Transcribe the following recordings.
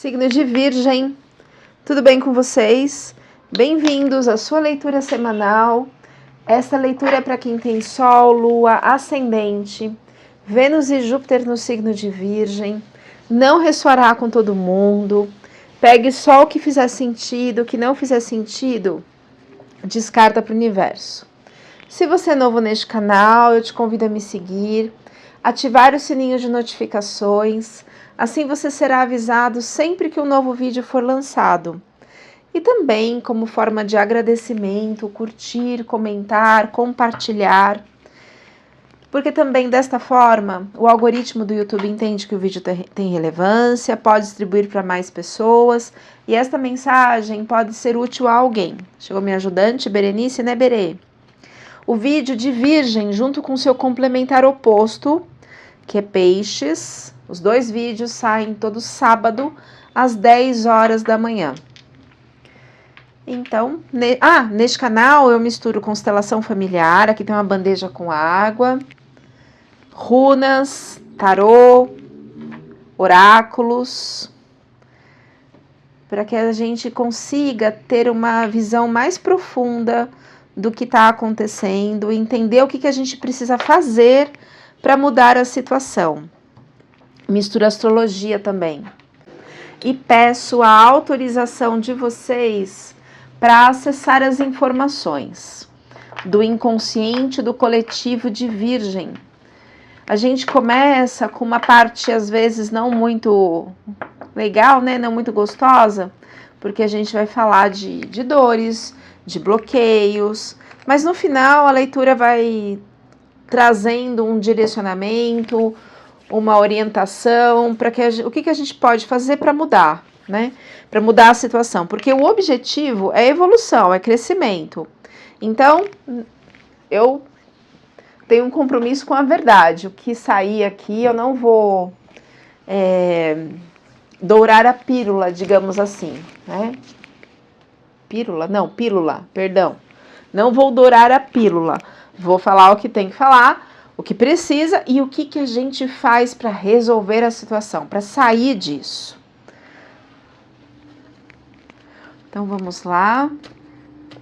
Signo de Virgem, tudo bem com vocês? Bem-vindos à sua leitura semanal. Essa leitura é para quem tem Sol, Lua, Ascendente, Vênus e Júpiter no signo de Virgem. Não ressoará com todo mundo. Pegue só o que fizer sentido, o que não fizer sentido, descarta para o universo. Se você é novo neste canal, eu te convido a me seguir, ativar o sininho de notificações, assim você será avisado sempre que um novo vídeo for lançado. E também, como forma de agradecimento, curtir, comentar, compartilhar, porque também desta forma o algoritmo do YouTube entende que o vídeo tem relevância, pode distribuir para mais pessoas e esta mensagem pode ser útil a alguém. Chegou minha ajudante, Berenice, né, Berê? O vídeo de Virgem, junto com seu complementar oposto, que é Peixes, os dois vídeos saem todo sábado, às 10 horas da manhã. Então, neste canal eu misturo constelação familiar, aqui tem uma bandeja com água, runas, tarô, oráculos, para que a gente consiga ter uma visão mais profunda do que está acontecendo, entender o que a gente precisa fazer para mudar a situação. Misturo astrologia também. E peço a autorização de vocês para acessar as informações do inconsciente do coletivo de Virgem. A gente começa com uma parte, às vezes, não muito legal, né? Não muito gostosa, porque a gente vai falar de dores, de bloqueios, mas no final a leitura vai trazendo um direcionamento, uma orientação para o que a gente pode fazer para mudar, né? Para mudar a situação, porque o objetivo é evolução, é crescimento. Então, eu tenho um compromisso com a verdade. O que sair aqui, eu não vou dourar a pílula, digamos assim, né? Pílula, perdão. Não vou dourar a pílula. Vou falar o que tem que falar, o que precisa e o que a gente faz para resolver a situação, para sair disso. Então, vamos lá.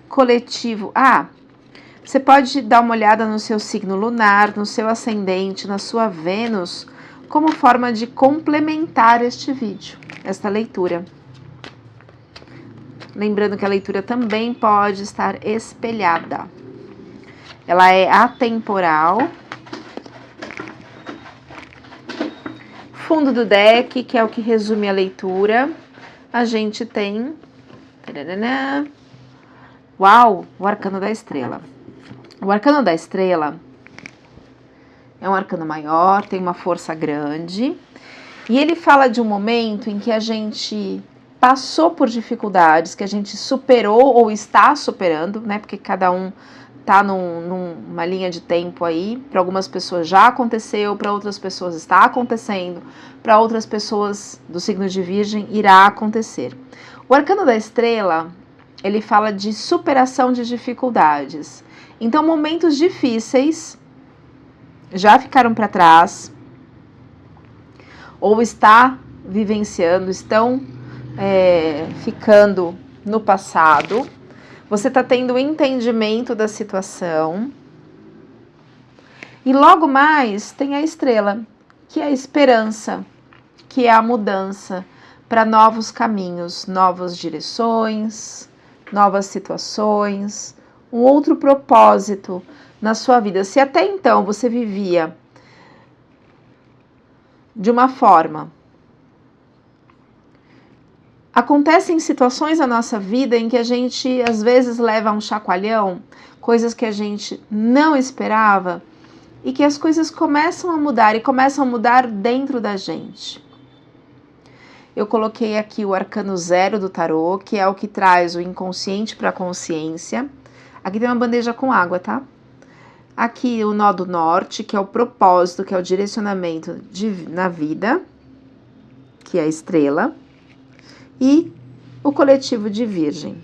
Coletivo. Você pode dar uma olhada no seu signo lunar, no seu ascendente, na sua Vênus, como forma de complementar este vídeo, esta leitura. Lembrando que a leitura também pode estar espelhada. Ela é atemporal. Fundo do deck, que é o que resume a leitura, a gente tem... Uau! O Arcano da Estrela. O Arcano da Estrela é um arcano maior, tem uma força grande, e ele fala de um momento em que a gente passou por dificuldades, que a gente superou ou está superando, né? Porque cada um tá numa linha de tempo aí. Para algumas pessoas já aconteceu, para outras pessoas está acontecendo, para outras pessoas do signo de Virgem irá acontecer. O Arcano da Estrela, ele fala de superação de dificuldades. Então, momentos difíceis já ficaram para trás, ou está vivenciando, estão ficando no passado. Você está tendo entendimento da situação. E logo mais tem a estrela, que é a esperança, que é a mudança para novos caminhos, novas direções, novas situações, um outro propósito na sua vida. Se até então você vivia de uma forma... Acontecem situações na nossa vida em que a gente, às vezes, leva um chacoalhão, coisas que a gente não esperava, e que as coisas começam a mudar, e começam a mudar dentro da gente. Eu coloquei aqui o Arcano 0 do tarô, que é o que traz o inconsciente para a consciência. Aqui tem uma bandeja com água, tá? Aqui o nó do norte, que é o propósito, que é o direcionamento na vida, que é a estrela. E o coletivo de Virgem.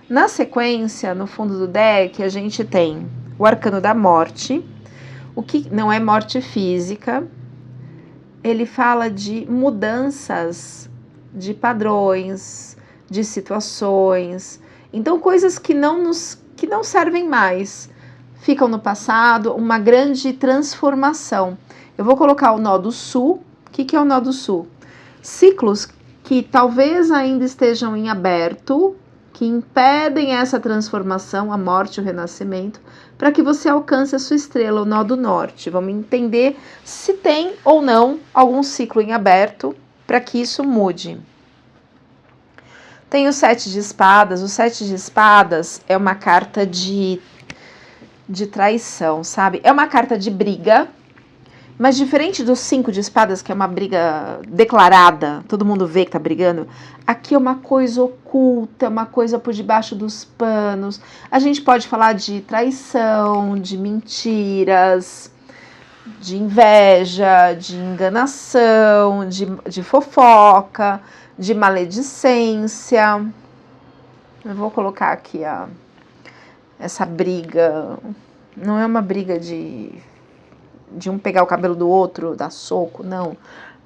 Na sequência, no fundo do deck, a gente tem o Arcano da Morte, o que não é morte física. Ele fala de mudanças de padrões, de situações. Então, coisas que não servem mais, ficam no passado, uma grande transformação. Eu vou colocar o nó do sul. O que é o nó do sul? Ciclos que talvez ainda estejam em aberto, que impedem essa transformação, a morte e o renascimento, para que você alcance a sua estrela, o nó do norte. Vamos entender se tem ou não algum ciclo em aberto para que isso mude. Tem o 7 de espadas. O 7 de espadas é uma carta de traição, sabe? É uma carta de briga, mas diferente do 5 de espadas, que é uma briga declarada, todo mundo vê que tá brigando, aqui é uma coisa oculta, é uma coisa por debaixo dos panos. A gente pode falar de traição, de mentiras, de inveja, de enganação, de fofoca, de maledicência. Eu vou colocar aqui essa briga. Não é uma briga de um pegar o cabelo do outro, dar soco, não.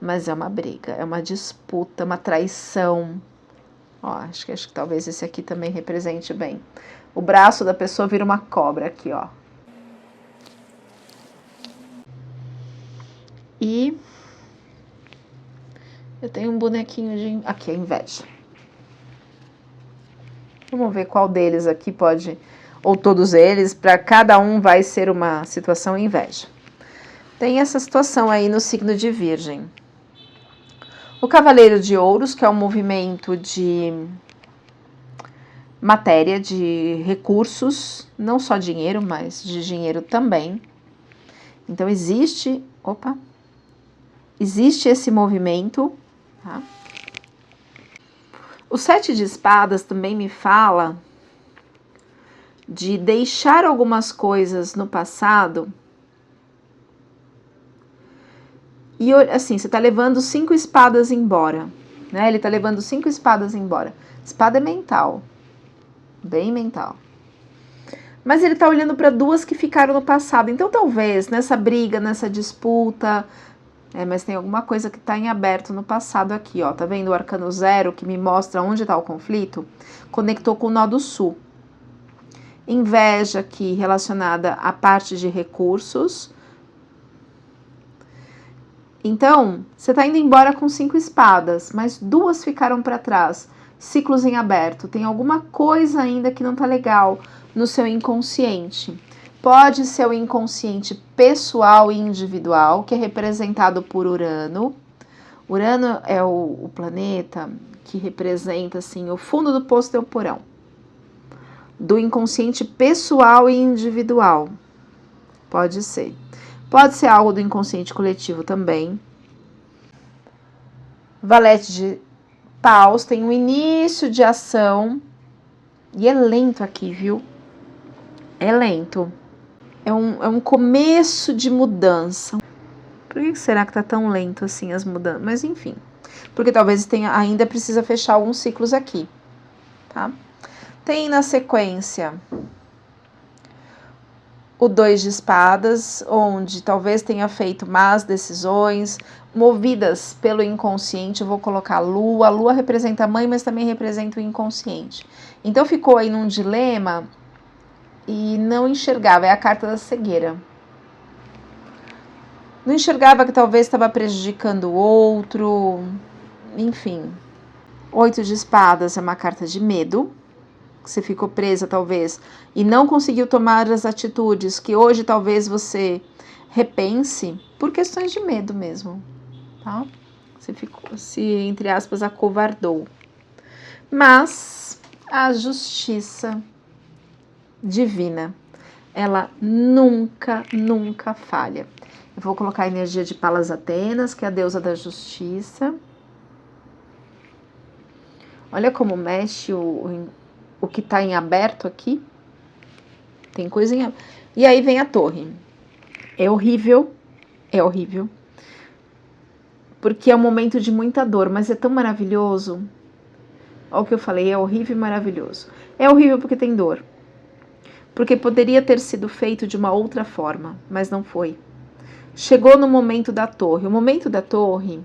Mas é uma briga, é uma disputa, uma traição. Ó, acho que talvez esse aqui também represente bem. O braço da pessoa vira uma cobra aqui, ó. E eu tenho um bonequinho de... Aqui, a inveja. Vamos ver qual deles aqui pode... Ou todos eles, para cada um vai ser uma situação inveja. Tem essa situação aí no signo de Virgem. O Cavaleiro de Ouros, que é um movimento de matéria, de recursos, não só dinheiro, mas de dinheiro também. Então existe esse movimento, tá? O 7 de espadas também me fala de deixar algumas coisas no passado. E assim, você tá levando 5 espadas embora, né? Ele tá levando 5 espadas embora. Espada é mental, bem mental. Mas ele tá olhando para 2 que ficaram no passado. Então talvez nessa briga, nessa disputa, mas tem alguma coisa que tá em aberto no passado aqui, ó. Tá vendo o arcano 0 que me mostra onde tá o conflito? Conectou com o nó do sul. Inveja aqui relacionada à parte de recursos. Então, você está indo embora com 5 espadas, mas 2 ficaram para trás. Ciclos em aberto. Tem alguma coisa ainda que não está legal no seu inconsciente. Pode ser o inconsciente pessoal e individual, que é representado por Urano. Urano é o planeta que representa assim, o fundo do poço teu porão. Do inconsciente pessoal e individual. Pode ser. Pode ser algo do inconsciente coletivo também. Valete de paus tem um início de ação. E é lento aqui, viu? É lento. É um começo de mudança. Por que será que tá tão lento assim as mudanças? Mas enfim. Porque talvez ainda precisa fechar alguns ciclos aqui. Tá? Tem na sequência o 2 de espadas, onde talvez tenha feito más decisões, movidas pelo inconsciente. Eu vou colocar a lua. A lua representa a mãe, mas também representa o inconsciente. Então ficou aí num dilema e não enxergava. É a carta da cegueira. Não enxergava que talvez estava prejudicando o outro. Enfim. 8 de espadas é uma carta de medo. Você ficou presa talvez e não conseguiu tomar as atitudes que hoje talvez você repense por questões de medo mesmo, tá? Você entre aspas, acovardou. Mas a justiça divina, ela nunca falha. Eu vou colocar a energia de Palas Atenas, que é a deusa da justiça. Olha como mexe o que está em aberto aqui. Tem coisa em aberto. E aí vem a torre. É horrível. Porque é um momento de muita dor, mas é tão maravilhoso. Olha o que eu falei, é horrível e maravilhoso. É horrível porque tem dor. Porque poderia ter sido feito de uma outra forma, mas não foi. Chegou no momento da torre. O momento da torre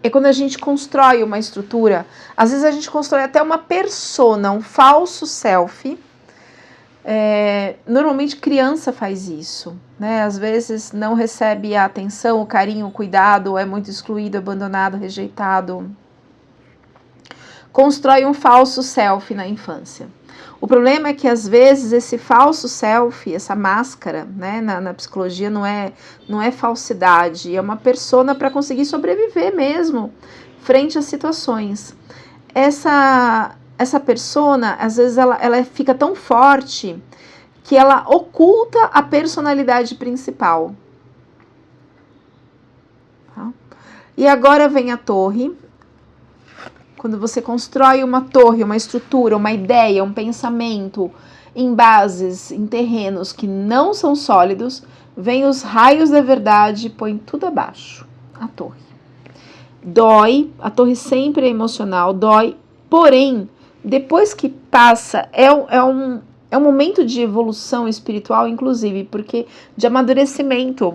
é quando a gente constrói uma estrutura. Às vezes a gente constrói até uma persona, um falso self. Normalmente criança faz isso, né? Às vezes não recebe a atenção, o carinho, o cuidado, é muito excluído, abandonado, rejeitado. Constrói um falso self na infância. O problema é que às vezes esse falso self, essa máscara, né, na psicologia não é falsidade, é uma persona para conseguir sobreviver mesmo frente às situações. Essa persona, às vezes ela fica tão forte que ela oculta a personalidade principal. Tá? E agora vem a torre. Quando você constrói uma torre, uma estrutura, uma ideia, um pensamento em bases, em terrenos que não são sólidos, vem os raios da verdade e põe tudo abaixo. A torre. Dói, a torre sempre é emocional, dói, porém, depois que passa, é um momento de evolução espiritual, inclusive, porque de amadurecimento.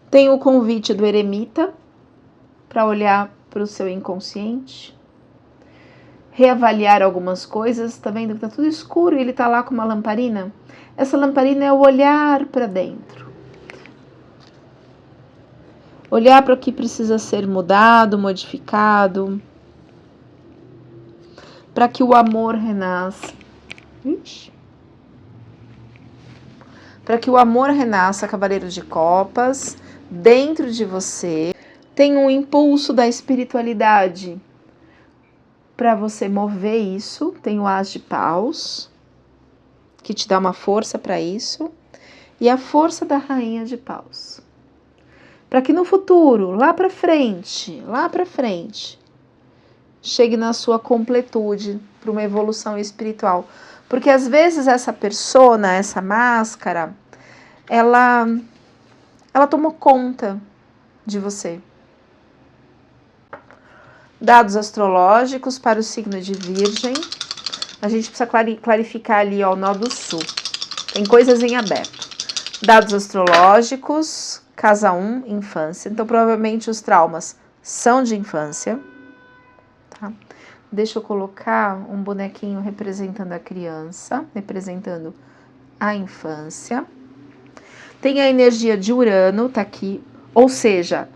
Tem o convite do eremita para olhar para o seu inconsciente, reavaliar algumas coisas. Tá vendo que tá tudo escuro e ele tá lá com uma lamparina? Essa lamparina é o olhar para dentro. Olhar para o que precisa ser mudado, modificado, para que o amor renasça. Para que o amor renasça, Cavaleiro de Copas, dentro de você. Tem um impulso da espiritualidade para você mover isso. Tem o As de Paus, que te dá uma força para isso. E a força da Rainha de Paus. Para que no futuro, lá para frente, chegue na sua completude para uma evolução espiritual. Porque às vezes essa persona, essa máscara, ela tomou conta de você. Dados astrológicos para o signo de Virgem. A gente precisa clarificar ali, ó, o nó do sul. Tem coisas em aberto. Dados astrológicos, casa 1, infância. Então, provavelmente os traumas são de infância. Tá? Deixa eu colocar um bonequinho representando a criança, representando a infância. Tem a energia de Urano, tá aqui. Ou seja,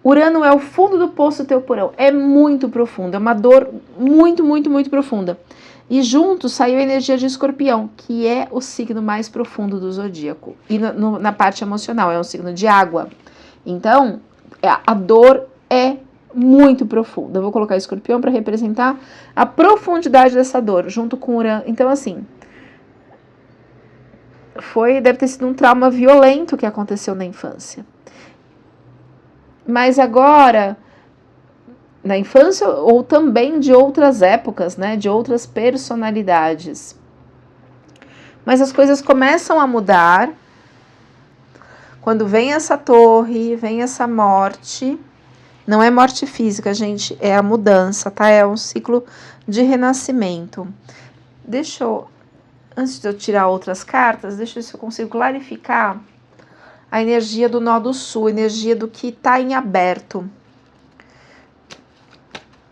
Urano é o fundo do poço do teu porão. É muito profundo, é uma dor muito, muito, muito profunda. E junto saiu a energia de Escorpião, que é o signo mais profundo do zodíaco. E na parte emocional, é um signo de água. Então, a dor é muito profunda. Eu vou colocar Escorpião para representar a profundidade dessa dor, junto com Urano. Então, assim, deve ter sido um trauma violento que aconteceu na infância. Mas agora, na infância ou também de outras épocas, né, de outras personalidades. Mas as coisas começam a mudar quando vem essa torre, vem essa morte. Não é morte física, gente, é a mudança, tá? É um ciclo de renascimento. Antes de eu tirar outras cartas, deixa eu ver se eu consigo clarificar a energia do nó do sul, a energia do que está em aberto.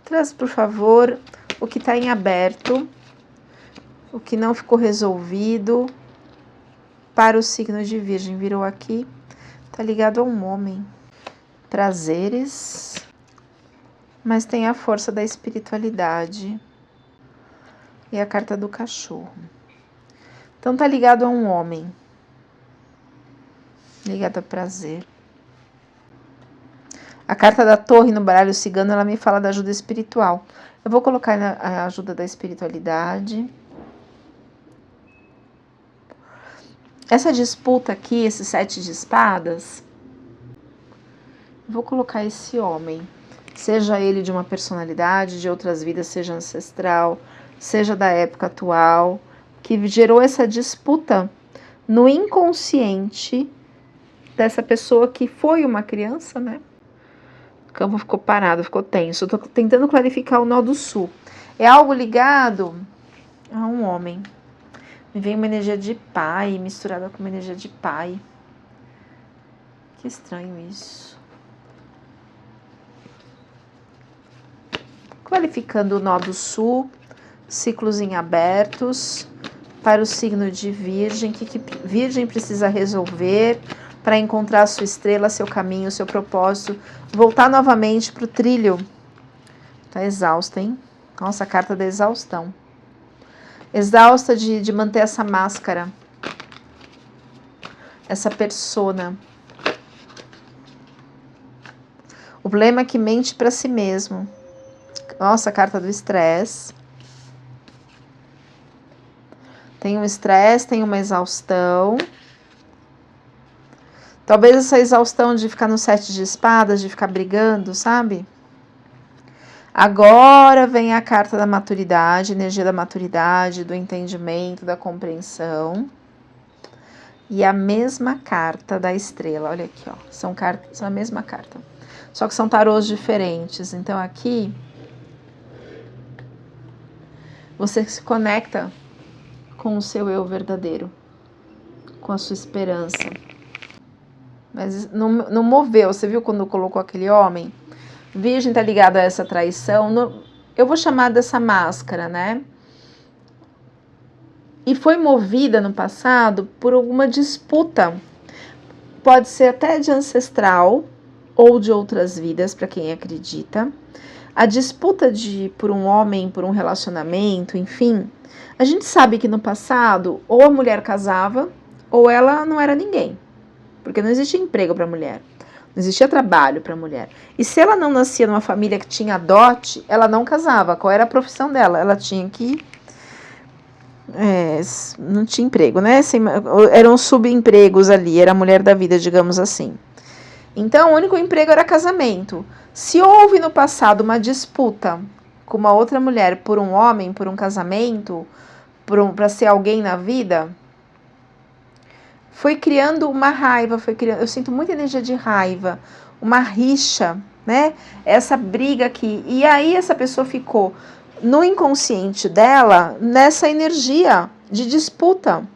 Traz, por favor, o que está em aberto, o que não ficou resolvido para o signo de Virgem. Virou aqui, está ligado a um homem. Prazeres, mas tem a força da espiritualidade e a carta do cachorro. Então tá ligado a um homem. Ligado a prazer. A carta da torre no baralho cigano, ela me fala da ajuda espiritual. Eu vou colocar a ajuda da espiritualidade. Essa disputa aqui, esse 7 de espadas, vou colocar esse homem. Seja ele de uma personalidade, de outras vidas, seja ancestral, seja da época atual, que gerou essa disputa no inconsciente dessa pessoa que foi uma criança, né? O campo ficou parado, ficou tenso. Estou tentando clarificar o nó do sul. É algo ligado a um homem. Me vem uma energia de pai, misturada com uma energia de pai. Que estranho isso. Clarificando o nó do sul, ciclos em abertos, para o signo de Virgem, que Virgem precisa resolver para encontrar a sua estrela, seu caminho, seu propósito, voltar novamente para o trilho. Tá exausta, hein? Nossa, a carta da exaustão. Exausta de manter essa máscara, essa persona. O problema é que mente para si mesmo. Nossa, a carta do estresse. Tem um estresse, tem uma exaustão. Talvez essa exaustão de ficar no 7 de espadas, de ficar brigando, sabe? Agora vem a carta da maturidade, energia da maturidade, do entendimento, da compreensão. E a mesma carta da estrela, olha aqui, ó, são a mesma carta. Só que são tarôs diferentes. Então aqui você se conecta com o seu eu verdadeiro, com a sua esperança. Mas não moveu, você viu quando colocou aquele homem? Virgem tá ligada a essa traição, eu vou chamar dessa máscara, né? E foi movida no passado por alguma disputa, pode ser até de ancestral ou de outras vidas, para quem acredita. A disputa por um homem, por um relacionamento, enfim. A gente sabe que no passado, ou a mulher casava, ou ela não era ninguém. Porque não existia emprego para a mulher. Não existia trabalho para a mulher. E se ela não nascia numa família que tinha dote, ela não casava. Qual era a profissão dela? Ela tinha que... não tinha emprego, né? Eram subempregos ali. Era a mulher da vida, digamos assim. Então, o único emprego era casamento. Se houve no passado uma disputa com uma outra mulher por um homem, por um casamento, para ser alguém na vida... foi criando uma raiva, eu sinto muita energia de raiva, uma rixa, né? Essa briga aqui. E aí essa pessoa ficou no inconsciente dela, nessa energia de disputa.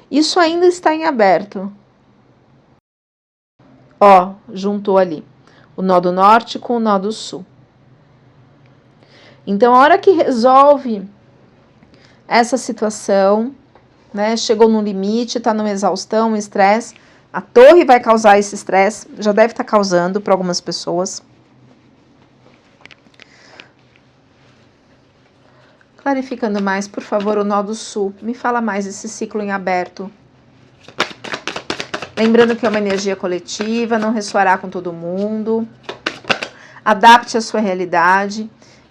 Isso ainda está em aberto. Ó, juntou ali o nó do norte com o nó do sul. Então, a hora que resolve essa situação... né? Chegou no limite, está numa exaustão, um estresse. A torre vai causar esse estresse, já deve estar causando para algumas pessoas. Clarificando mais, por favor, o nó do sul. Me fala mais esse ciclo em aberto. Lembrando que é uma energia coletiva, não ressoará com todo mundo. Adapte a sua realidade.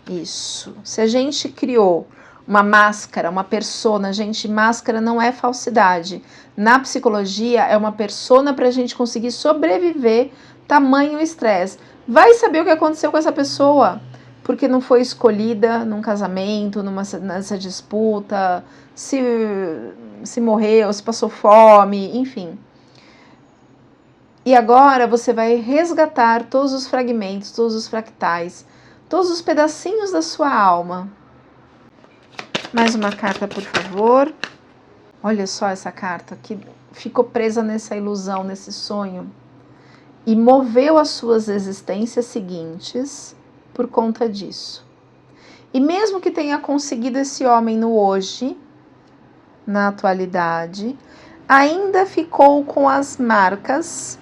Isso. Se a gente criou uma máscara, uma persona, gente, máscara não é falsidade. Na psicologia, é uma persona para a gente conseguir sobreviver tamanho estresse. Vai saber o que aconteceu com essa pessoa, porque não foi escolhida num casamento, nessa disputa, se morreu, se passou fome, enfim. E agora você vai resgatar todos os fragmentos, todos os fractais, todos os pedacinhos da sua alma. Mais uma carta, por favor. Olha só essa carta que ficou presa nessa ilusão, nesse sonho. E moveu as suas existências seguintes por conta disso. E mesmo que tenha conseguido esse homem no hoje, na atualidade, ainda ficou com as marcas.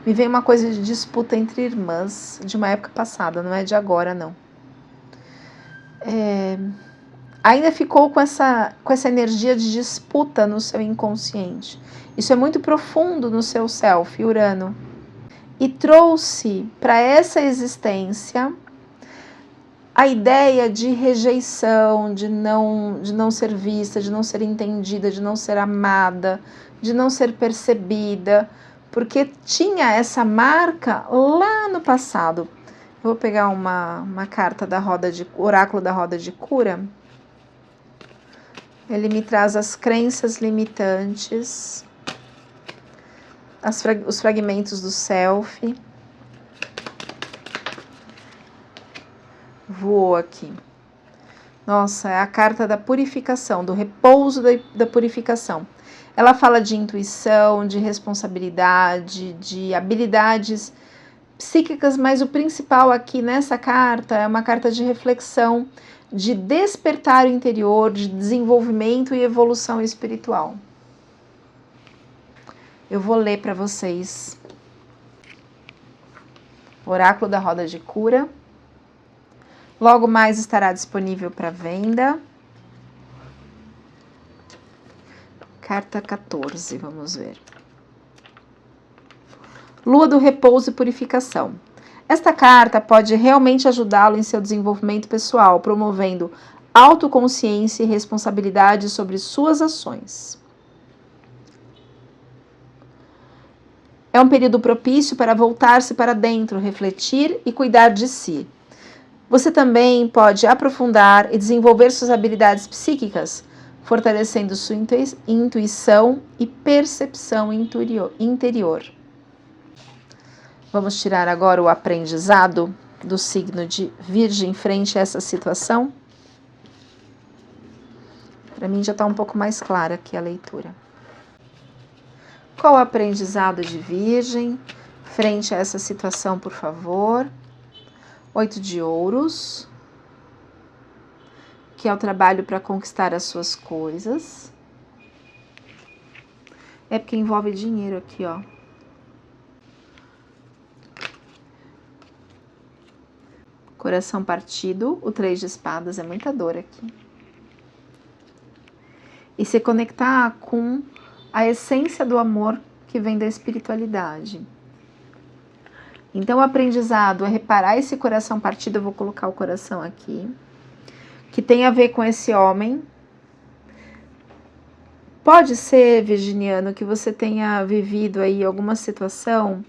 Me vem uma coisa de disputa entre irmãs, de uma época passada, não é de agora, não. Ainda ficou com essa energia de disputa no seu inconsciente. Isso é muito profundo no seu self, Urano. E trouxe para essa existência a ideia de rejeição, de não ser vista, de não ser entendida, de não ser amada, de não ser percebida, porque tinha essa marca lá no passado. Eu vou pegar uma carta da oráculo da roda de cura. Ele me traz as crenças limitantes, os fragmentos do self. Voou aqui. Nossa, é a carta da purificação, do repouso da purificação. Ela fala de intuição, de responsabilidade, de habilidades psíquicas, mas o principal aqui nessa carta é uma carta de reflexão, de despertar o interior, de desenvolvimento e evolução espiritual. Eu vou ler para vocês o Oráculo da Roda de Cura. Logo mais estará disponível para venda. Carta 14, vamos ver. Lua do repouso e purificação. Esta carta pode realmente ajudá-lo em seu desenvolvimento pessoal, promovendo autoconsciência e responsabilidade sobre suas ações. É um período propício para voltar-se para dentro, refletir e cuidar de si. Você também pode aprofundar e desenvolver suas habilidades psíquicas, fortalecendo sua intuição e percepção interior. Vamos tirar agora o aprendizado do signo de Virgem frente a essa situação? Para mim já está um pouco mais clara aqui a leitura. Qual o aprendizado de Virgem frente a essa situação, por favor? 8 de ouros, que é o trabalho para conquistar as suas coisas. É porque envolve dinheiro aqui, ó. Coração partido, o 3 de espadas, é muita dor aqui. E se conectar com a essência do amor que vem da espiritualidade. Então o aprendizado é reparar esse coração partido, eu vou colocar o coração aqui, que tem a ver com esse homem. Pode ser, virginiano, que você tenha vivido aí alguma situação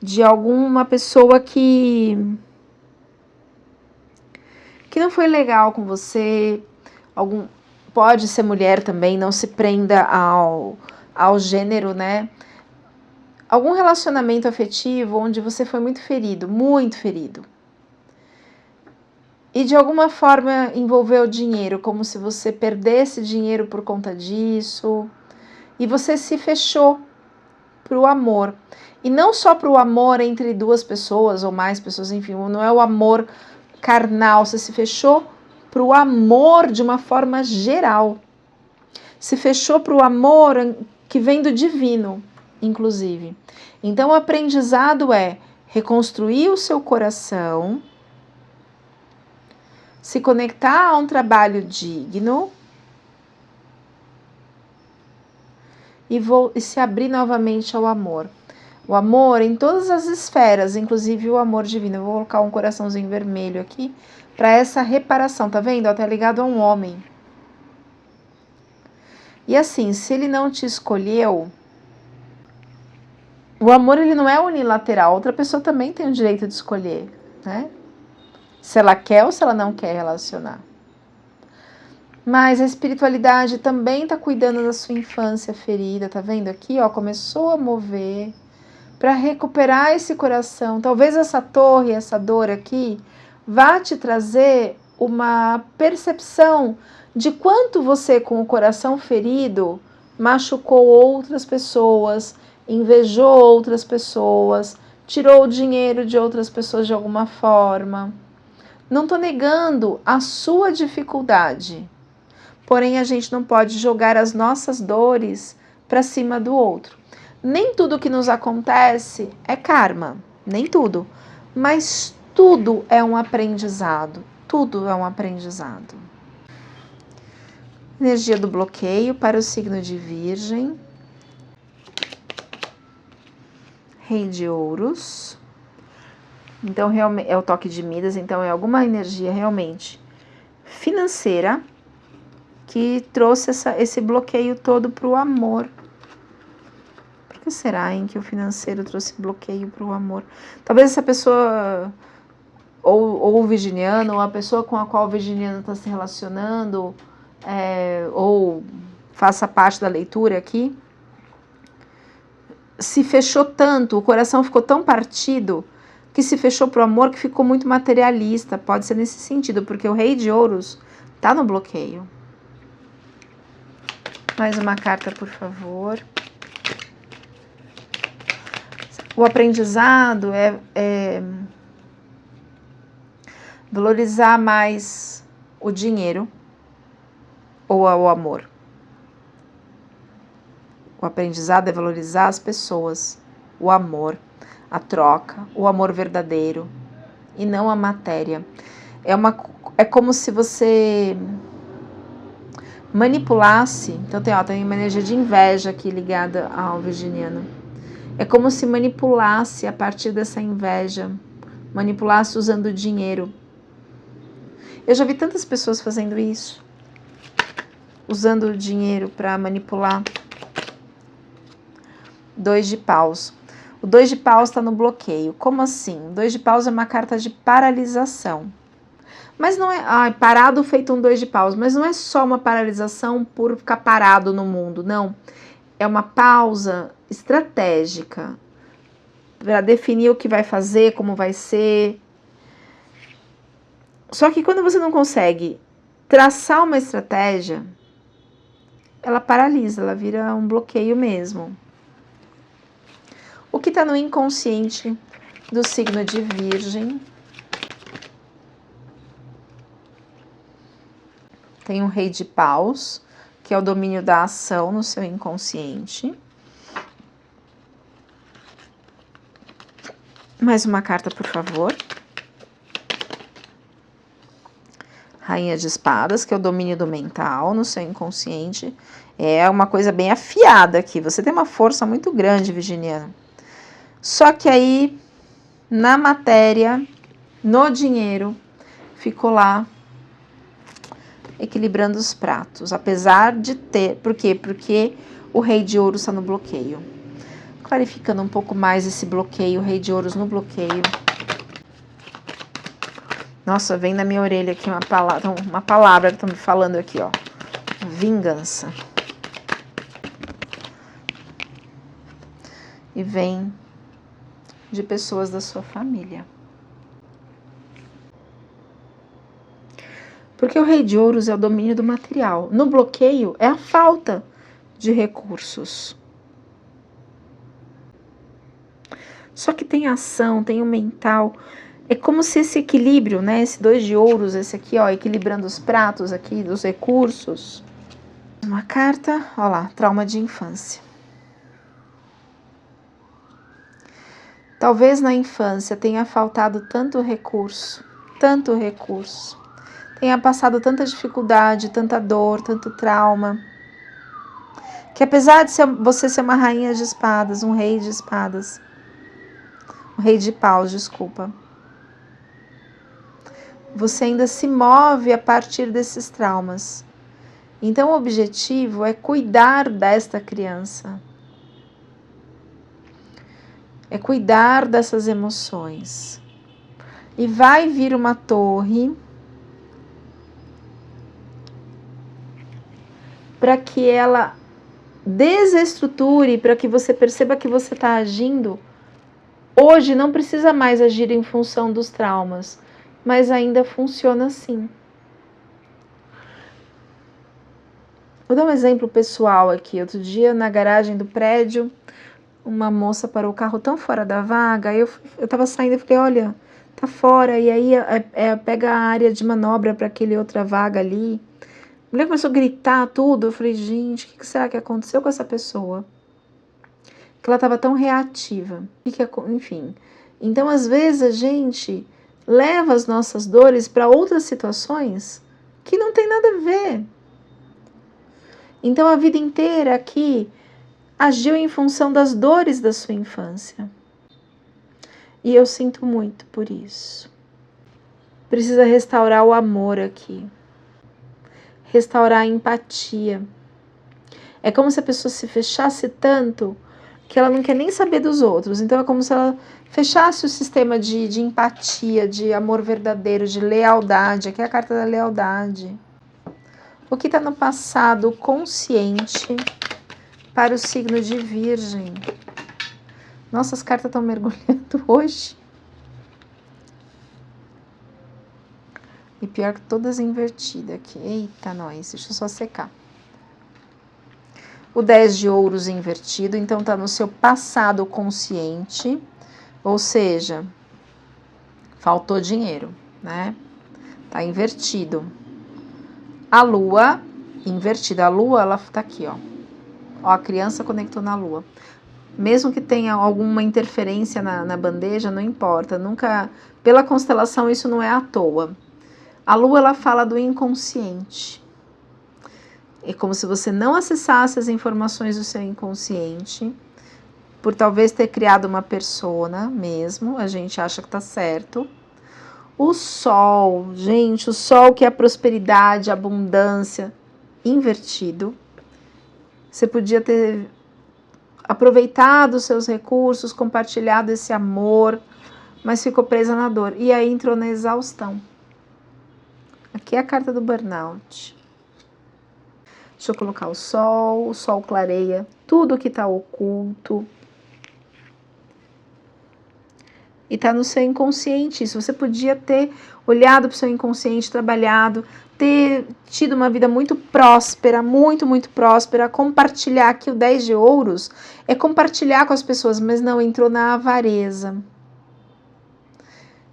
de alguma pessoa que não foi legal com você, pode ser mulher também, não se prenda ao gênero, né? Algum relacionamento afetivo onde você foi muito ferido, e de alguma forma envolveu dinheiro, como se você perdesse dinheiro por conta disso, e você se fechou para o amor. E não só para o amor entre duas pessoas ou mais pessoas, enfim, não é o amor carnal, você se fechou para o amor de uma forma geral. Se fechou para o amor que vem do divino, inclusive. Então o aprendizado é reconstruir o seu coração, se conectar a um trabalho digno e se abrir novamente ao amor. O amor em todas as esferas, inclusive o amor divino. Eu vou colocar um coraçãozinho vermelho aqui para essa reparação, tá vendo? Está ligado a um homem. E assim, se ele não te escolheu, o amor ele não é unilateral, outra pessoa também tem o direito de escolher, né? Se ela quer ou se ela não quer relacionar. Mas a espiritualidade também está cuidando da sua infância ferida, tá vendo aqui, ó? Começou a mover para recuperar esse coração. Talvez essa torre, essa dor aqui, vá te trazer uma percepção de quanto você, com o coração ferido, machucou outras pessoas, invejou outras pessoas, tirou o dinheiro de outras pessoas de alguma forma. Não estou negando a sua dificuldade, porém a gente não pode jogar as nossas dores para cima do outro. Nem tudo que nos acontece é karma, nem tudo, mas tudo é um aprendizado, tudo é um aprendizado. Energia do bloqueio para o signo de Virgem. Rei de ouros. Então, realmente, é o toque de Midas, então é alguma energia realmente financeira que trouxe esse bloqueio todo para o amor. Por que será, hein, que o financeiro trouxe bloqueio para o amor? Talvez essa pessoa, ou o virginiano, ou a pessoa com a qual o virginiano está se relacionando, ou faça parte da leitura aqui, se fechou tanto, o coração ficou tão partido, que se fechou para o amor, que ficou muito materialista. Pode ser nesse sentido, porque o Rei de Ouros está no bloqueio. Mais uma carta, por favor. O aprendizado é valorizar mais o dinheiro ou o amor. O aprendizado é valorizar as pessoas, o amor, a troca, o amor verdadeiro e não a matéria. É como se você manipulasse. Então tem uma energia de inveja aqui ligada ao virginiano. É como se manipulasse a partir dessa inveja, manipulasse usando o dinheiro. Eu já vi tantas pessoas fazendo isso, usando o dinheiro para manipular. 2 de paus. O 2 de paus está no bloqueio. Como assim? O 2 de paus é uma carta de paralisação. Mas não é parado feito um 2 de paus, mas não é só uma paralisação por ficar parado no mundo, não. É uma pausa estratégica para definir o que vai fazer, como vai ser. Só que quando você não consegue traçar uma estratégia, ela paralisa, ela vira um bloqueio mesmo. O que está no inconsciente do signo de Virgem? Tem um Rei de Paus, que é o domínio da ação no seu inconsciente. Mais uma carta, por favor. Rainha de Espadas, que é o domínio do mental no seu inconsciente. É uma coisa bem afiada aqui. Você tem uma força muito grande, virginiano. Só que aí, na matéria, no dinheiro, ficou lá equilibrando os pratos. Apesar de ter... Por quê? Porque o Rei de Ouros está no bloqueio. Clarificando um pouco mais esse bloqueio, o Rei de Ouros no bloqueio. Nossa, vem na minha orelha aqui uma palavra que estão me falando aqui, ó. Vingança. E vem de pessoas da sua família. Porque o Rei de Ouros é o domínio do material. No bloqueio é a falta de recursos. Só que tem ação, tem o mental. É como se esse equilíbrio, né? Esse 2 de ouros, esse aqui, ó, equilibrando os pratos aqui, dos recursos. Uma carta, ó lá, trauma de infância. Talvez na infância tenha faltado tanto recurso, tenha passado tanta dificuldade, tanta dor, tanto trauma, que apesar de você ser uma rainha de espadas, um rei de espadas, um rei de paus, desculpa, você ainda se move a partir desses traumas. Então o objetivo é cuidar desta criança, é cuidar dessas emoções. E vai vir uma torre para que ela desestruture, para que você perceba que você está agindo. Hoje não precisa mais agir em função dos traumas, mas ainda funciona assim. Vou dar um exemplo pessoal aqui. Outro dia, na garagem do prédio, uma moça parou o carro tão fora da vaga, eu tava saindo e falei, olha, tá fora, e aí pega a área de manobra para aquele outra vaga ali. A mulher começou a gritar tudo, eu falei, gente, o que será que aconteceu com essa pessoa? Que ela estava tão reativa. Enfim, então às vezes a gente leva as nossas dores para outras situações que não tem nada a ver. Então a vida inteira aqui agiu em função das dores da sua infância. E eu sinto muito por isso. Precisa restaurar o amor aqui. Restaurar a empatia. É como se a pessoa se fechasse tanto que ela não quer nem saber dos outros. Então é como se ela fechasse o sistema de empatia, de amor verdadeiro, de lealdade. Aqui é a carta da lealdade. O que está no passado consciente para o signo de Virgem? Nossa, as cartas estão mergulhando hoje. E pior que todas invertidas aqui. Eita, nós. Deixa eu só secar. o 10 de ouros invertido, então tá no seu passado consciente, ou seja, faltou dinheiro, né? Tá invertido. A lua invertida, a lua ela tá aqui, ó. Ó, a criança conectou na lua. Mesmo que tenha alguma interferência na bandeja, não importa, nunca, pela constelação isso não é à toa. A lua ela fala do inconsciente. É como se você não acessasse as informações do seu inconsciente, por talvez ter criado uma persona mesmo, a gente acha que tá certo. O sol, gente, o sol que é a prosperidade, a abundância, invertido. Você podia ter aproveitado os seus recursos, compartilhado esse amor, mas ficou presa na dor. E aí entrou na exaustão. Aqui é a carta do burnout. Deixa eu colocar o sol clareia tudo que está oculto. E está no seu inconsciente. Isso você podia ter olhado para o seu inconsciente, trabalhado, ter tido uma vida muito próspera, muito próspera, compartilhar aqui o 10 de ouros, é compartilhar com as pessoas, mas não, entrou na avareza.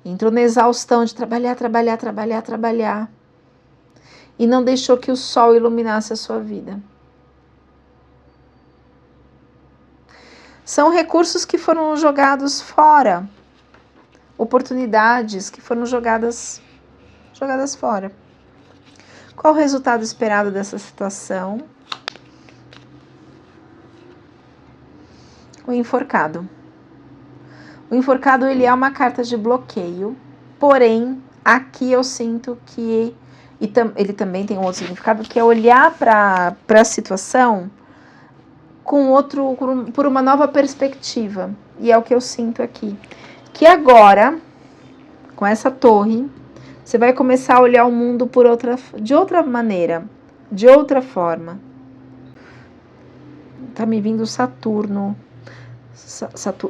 Entrou na exaustão de trabalhar. E não deixou que o sol iluminasse a sua vida. São recursos que foram jogados fora. Oportunidades que foram jogadas fora. Qual o resultado esperado dessa situação? O enforcado. O enforcado ele é uma carta de bloqueio, porém aqui eu sinto que ele também tem um outro significado, que é olhar para a situação por uma nova perspectiva. E é o que eu sinto aqui. Que agora, com essa torre, você vai começar a olhar o mundo de outra maneira, de outra forma. Tá me vindo Saturno.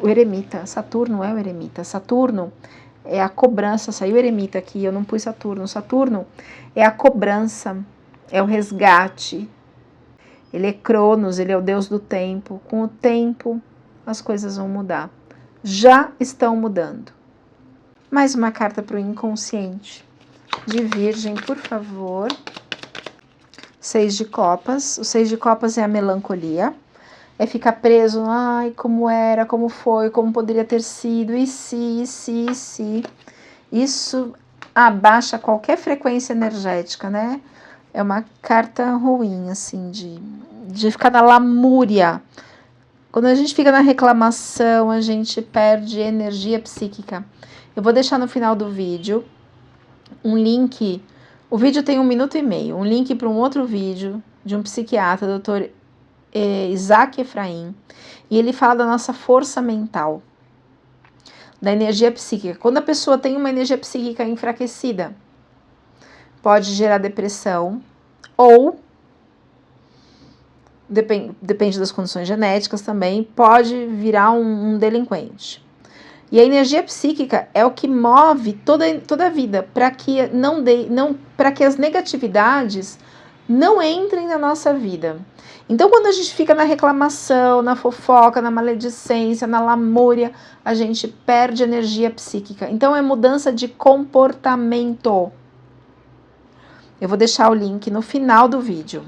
O eremita. Saturno é o eremita. Saturno é a cobrança. Saiu eremita aqui, eu não pus Saturno. Saturno é a cobrança, é o resgate. Ele é Cronos, ele é o deus do tempo. Com o tempo, as coisas vão mudar. Já estão mudando. Mais uma carta para o inconsciente. De Virgem, por favor. 6 de copas. O 6 de copas é a melancolia. É ficar preso, ai, como era, como foi, como poderia ter sido, e se. Isso abaixa qualquer frequência energética, né? É uma carta ruim, assim, de ficar na lamúria. Quando a gente fica na reclamação, a gente perde energia psíquica. Eu vou deixar no final do vídeo um link. O vídeo tem 1 minuto e meio. Um link para um outro vídeo de um psiquiatra, Dr. Isaac Efraim, e ele fala da nossa força mental, da energia psíquica. Quando a pessoa tem uma energia psíquica enfraquecida, pode gerar depressão ou, depende das condições genéticas também, pode virar um delinquente. E a energia psíquica é o que move toda a vida, para que para que as negatividades não entrem na nossa vida. Então, quando a gente fica na reclamação, na fofoca, na maledicência, na lamúria, a gente perde energia psíquica. Então, é mudança de comportamento. Eu vou deixar o link no final do vídeo.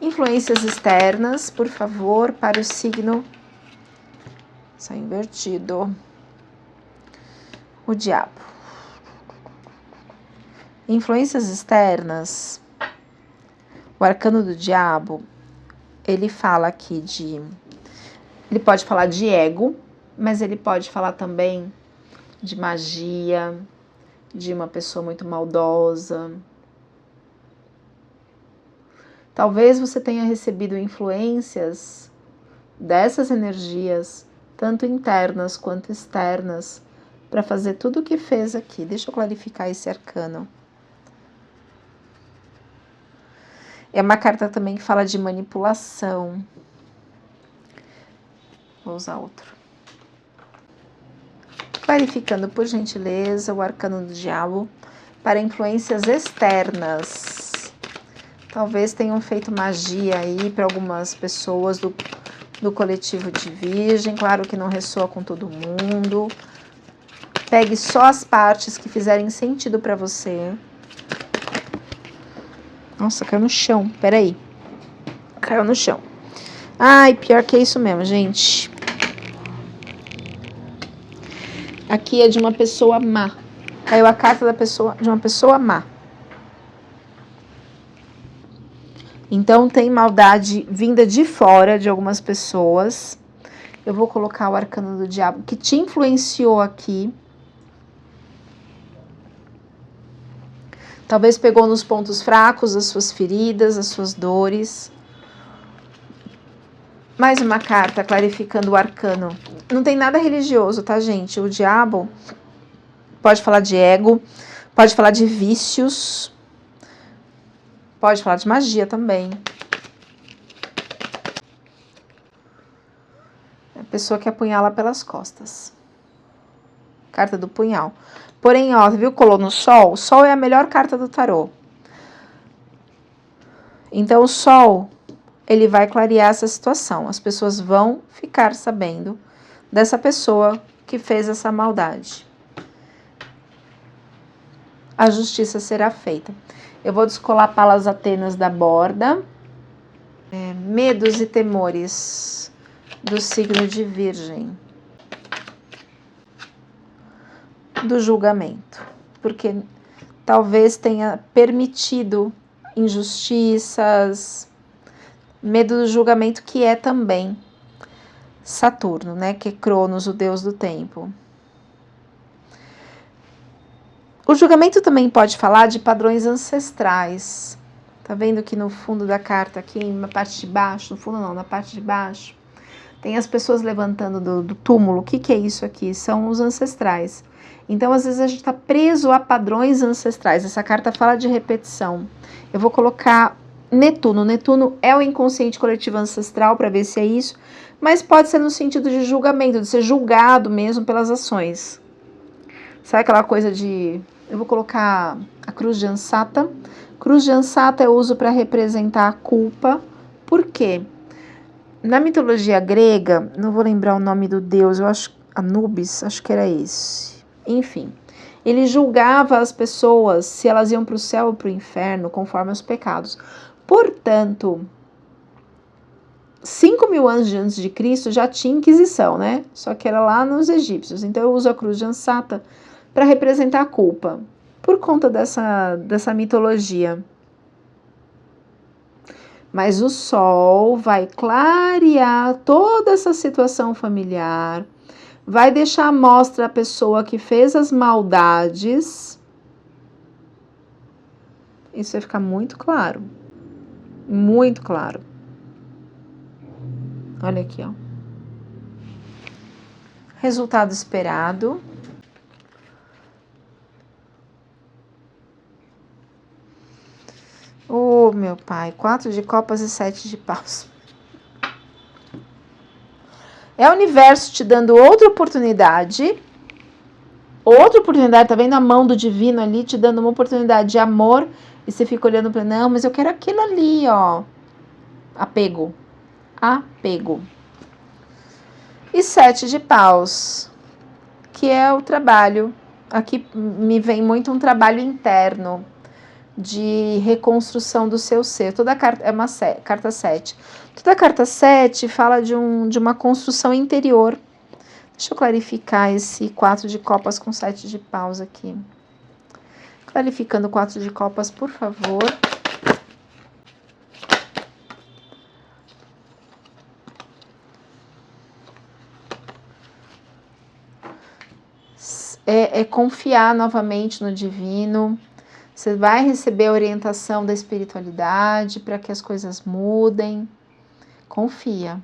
Influências externas, por favor, para o signo. Sai invertido. O diabo. Influências externas. O arcano do diabo, ele fala aqui ele pode falar de ego, mas ele pode falar também de magia, de uma pessoa muito maldosa. Talvez você tenha recebido influências dessas energias, tanto internas quanto externas, para fazer tudo o que fez aqui. Deixa eu clarificar esse arcano. É uma carta também que fala de manipulação. Vou usar outro. Clarificando, por gentileza, o arcano do diabo para influências externas. Talvez tenham feito magia aí para algumas pessoas do coletivo de Virgem. Claro que não ressoa com todo mundo. Pegue só as partes que fizerem sentido para você. Nossa, caiu no chão. Peraí. Caiu no chão. Ai, pior que é isso mesmo, gente. Aqui é de uma pessoa má. Caiu a carta de uma pessoa má. Então, tem maldade vinda de fora de algumas pessoas. Eu vou colocar o arcano do diabo que te influenciou aqui. Talvez pegou nos pontos fracos, as suas feridas, as suas dores. Mais uma carta clarificando o arcano. Não tem nada religioso, tá, gente? O diabo pode falar de ego, pode falar de vícios, pode falar de magia também. A pessoa que apunhala pelas costas. Carta do punhal. Porém, ó, viu, colou no sol? O sol é a melhor carta do tarô. Então, o sol, ele vai clarear essa situação. As pessoas vão ficar sabendo dessa pessoa que fez essa maldade. A justiça será feita. Eu vou descolar Palas Atenas da borda. Medos e temores do signo de Virgem. Do julgamento. Porque talvez tenha permitido injustiças. Medo do julgamento, que é também Saturno, né? Que é Cronos, o deus do tempo. O julgamento também pode falar de padrões ancestrais. Tá vendo que no fundo da carta, aqui na parte de baixo, no fundo não, na parte de baixo, tem as pessoas levantando do túmulo. O que é isso aqui? São os ancestrais. Então, às vezes, a gente está preso a padrões ancestrais. Essa carta fala de repetição. Eu vou colocar Netuno. Netuno é o inconsciente coletivo ancestral, para ver se é isso, mas pode ser no sentido de julgamento, de ser julgado mesmo pelas ações. Sabe aquela coisa de... Eu vou colocar a cruz de Ansata. Cruz de Ansata eu uso para representar a culpa. Por quê? Na mitologia grega, não vou lembrar o nome do deus, eu acho Anubis, acho que era esse. Enfim, ele julgava as pessoas se elas iam para o céu ou para o inferno, conforme os pecados. Portanto, 5.000 anos antes de Cristo já tinha Inquisição, né? Só que era lá nos egípcios. Então eu uso a cruz de Ansata para representar a culpa, por conta dessa mitologia. Mas o sol vai clarear toda essa situação familiar, vai deixar à mostra a pessoa que fez as maldades. Isso vai ficar muito claro. Muito claro. Olha aqui, ó. Resultado esperado. Oh, meu pai. 4 de copas e 7 de paus. É o universo te dando outra oportunidade. Outra oportunidade. Tá vendo a mão do divino ali te dando uma oportunidade de amor. E você fica olhando para... Não, mas eu quero aquilo ali, ó. Apego. Apego. E 7 de paus. Que é o trabalho. Aqui me vem muito um trabalho interno. De reconstrução do seu ser. Toda carta é uma carta 7. Toda carta 7 fala de uma construção interior. Deixa eu clarificar esse 4 de copas com 7 de paus aqui. Clarificando o 4 de copas, por favor. É confiar novamente no divino. Você vai receber a orientação da espiritualidade para que as coisas mudem. Confia.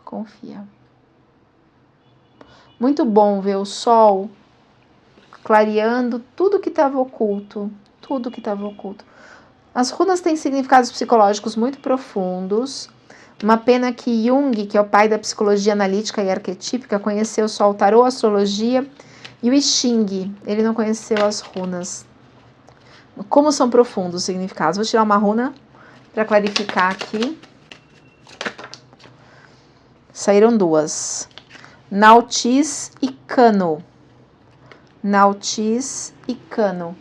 Confia. Muito bom ver o sol clareando tudo que estava oculto. Tudo que estava oculto. As runas têm significados psicológicos muito profundos. Uma pena que Jung, que é o pai da psicologia analítica e arquetípica, conheceu só o tarô, a astrologia e o I Ching. Ele não conheceu as runas. Como são profundos os significados. Vou tirar uma runa para clarificar aqui. Saíram duas. Nautis e Cano. Nautis e Cano.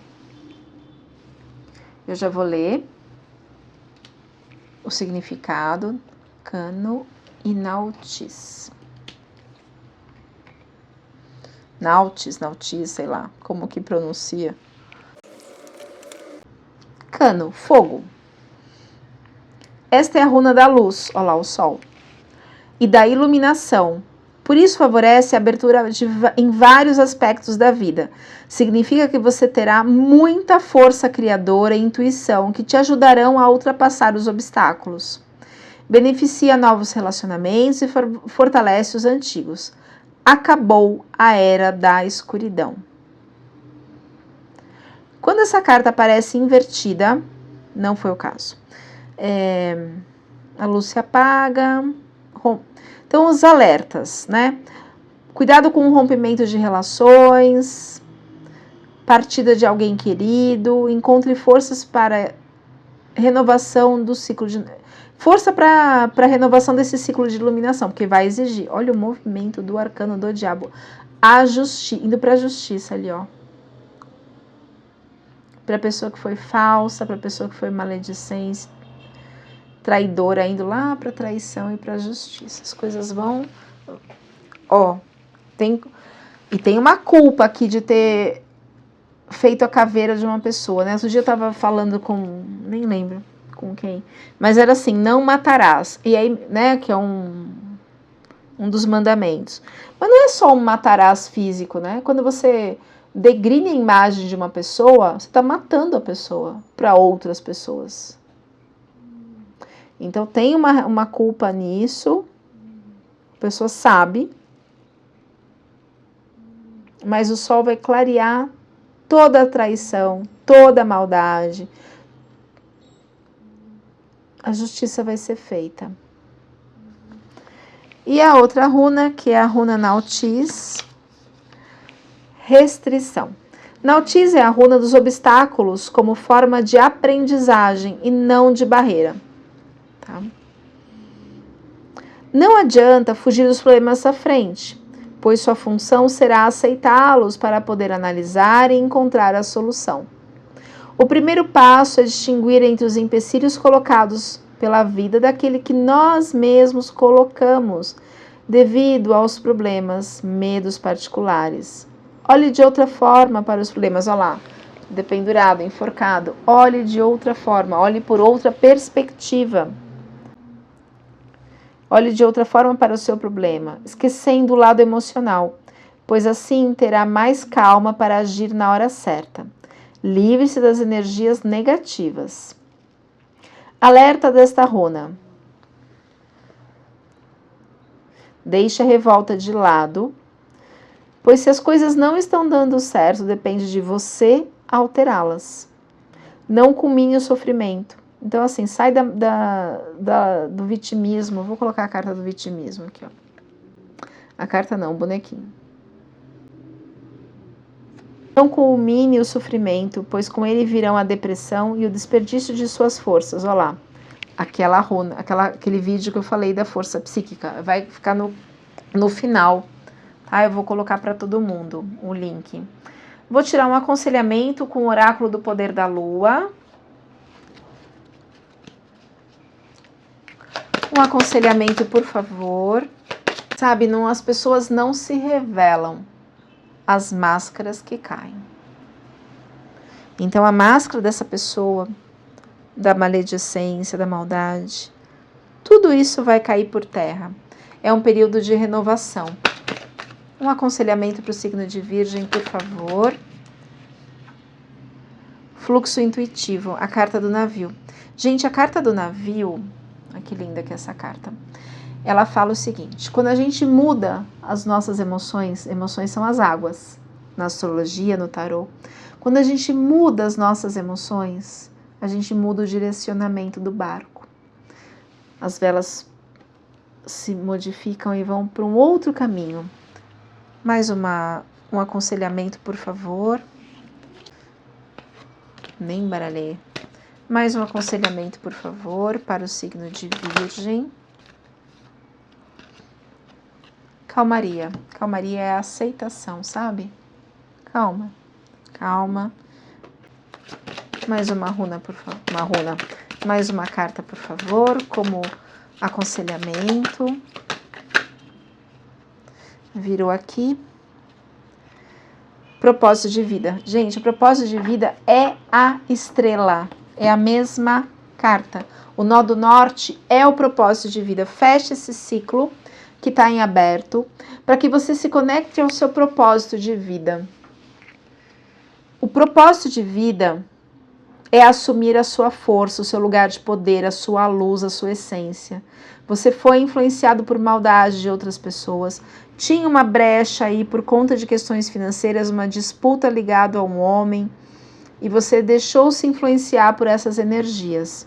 Eu já vou ler o significado. Cano e Nautis. Nautis, sei lá, como que pronuncia. Cano, fogo. Esta é a runa da luz, olha lá o sol. E da iluminação. Por isso favorece a abertura em vários aspectos da vida. Significa que você terá muita força criadora e intuição que te ajudarão a ultrapassar os obstáculos. Beneficia novos relacionamentos e fortalece os antigos. Acabou a era da escuridão. Quando essa carta aparece invertida, não foi o caso. A luz se apaga. Então, os alertas, né? Cuidado com o rompimento de relações, partida de alguém querido, encontre forças para renovação do ciclo de... Força para renovação desse ciclo de iluminação, porque vai exigir. Olha o movimento do arcano do diabo. Indo para a justiça ali, ó. Para a pessoa que foi falsa, para a pessoa que foi maledicente, traidora, indo lá para a traição e para a justiça. As coisas vão... Ó, tem uma culpa aqui de ter feito a caveira de uma pessoa, né? Outro dia eu tava falando com... Nem lembro com quem. Mas era assim, não matarás. E aí, né, que é um dos mandamentos. Mas não é só um matarás físico, né? Quando você degrina a imagem de uma pessoa, você está matando a pessoa para outras pessoas. Então tem uma culpa nisso, a pessoa sabe, mas o sol vai clarear toda a traição, toda a maldade. A justiça vai ser feita. E a outra runa, que é a runa Nautis, restrição. Nautis é a runa dos obstáculos como forma de aprendizagem e não de barreira. Tá? Não adianta fugir dos problemas à frente, pois sua função será aceitá-los para poder analisar e encontrar a solução. O primeiro passo é distinguir entre os empecilhos colocados pela vida daquele que nós mesmos colocamos devido aos problemas, medos particulares. Olhe de outra forma para os problemas, olha lá, dependurado, enforcado. Olhe de outra forma, olhe por outra perspectiva. Olhe de outra forma para o seu problema, esquecendo o lado emocional, pois assim terá mais calma para agir na hora certa. Livre-se das energias negativas. Alerta desta runa. Deixe a revolta de lado, pois se as coisas não estão dando certo, depende de você alterá-las. Não culmine o sofrimento. Então, assim, sai do vitimismo. Vou colocar a carta do vitimismo aqui, ó. A carta não, o bonequinho. Não culmine o sofrimento, pois com ele virão a depressão e o desperdício de suas forças. Olha lá, aquela runa, aquele vídeo que eu falei da força psíquica, vai ficar no final, tá? Eu vou colocar para todo mundo o link. Vou tirar um aconselhamento com o oráculo do poder da lua. Um aconselhamento, por favor. Sabe, as pessoas não se revelam. As máscaras que caem. Então, a máscara dessa pessoa, da maledicência, da maldade, tudo isso vai cair por terra. É um período de renovação. Um aconselhamento para o signo de Virgem, por favor. Fluxo intuitivo, a carta do navio. Gente, a carta do navio, olha que linda que é essa carta. Ela fala o seguinte: quando a gente muda as nossas emoções são as águas, na astrologia, no tarô. Quando a gente muda as nossas emoções, a gente muda o direcionamento do barco. As velas se modificam e vão para um outro caminho. Mais um aconselhamento, por favor. Nem baralhei. Mais um aconselhamento, por favor, para o signo de Virgem. Calmaria. Calmaria é a aceitação, sabe? Calma. Calma. Mais uma runa, por favor. Uma runa. Mais uma carta, por favor, como aconselhamento. Virou aqui. Propósito de vida. Gente, o propósito de vida é a estrela. É a mesma carta. O nó do norte é o propósito de vida. Feche esse ciclo que está em aberto para que você se conecte ao seu propósito de vida. O propósito de vida é assumir a sua força, o seu lugar de poder, a sua luz, a sua essência. Você foi influenciado por maldade de outras pessoas, tinha uma brecha aí por conta de questões financeiras, uma disputa ligada a um homem, e você deixou-se influenciar por essas energias.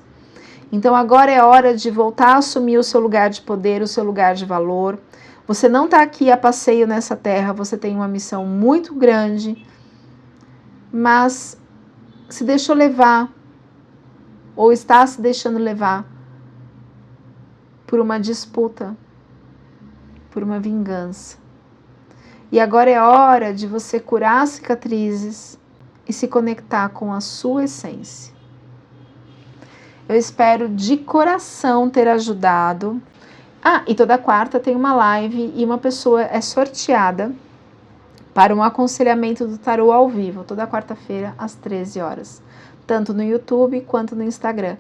Então agora é hora de voltar a assumir o seu lugar de poder, o seu lugar de valor. Você não está aqui a passeio nessa terra, você tem uma missão muito grande, mas se deixou levar, ou está se deixando levar por uma disputa, por uma vingança. E agora é hora de você curar as cicatrizes e se conectar com a sua essência. Eu espero de coração ter ajudado. E toda quarta tem uma live e uma pessoa é sorteada para um aconselhamento do tarô ao vivo, toda quarta-feira às 13 horas, tanto no YouTube quanto no Instagram.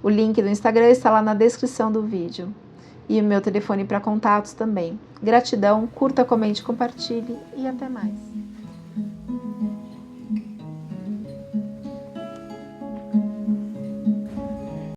O link do Instagram está lá na descrição do vídeo. E o meu telefone para contatos também. Gratidão, curta, comente, compartilhe e até mais.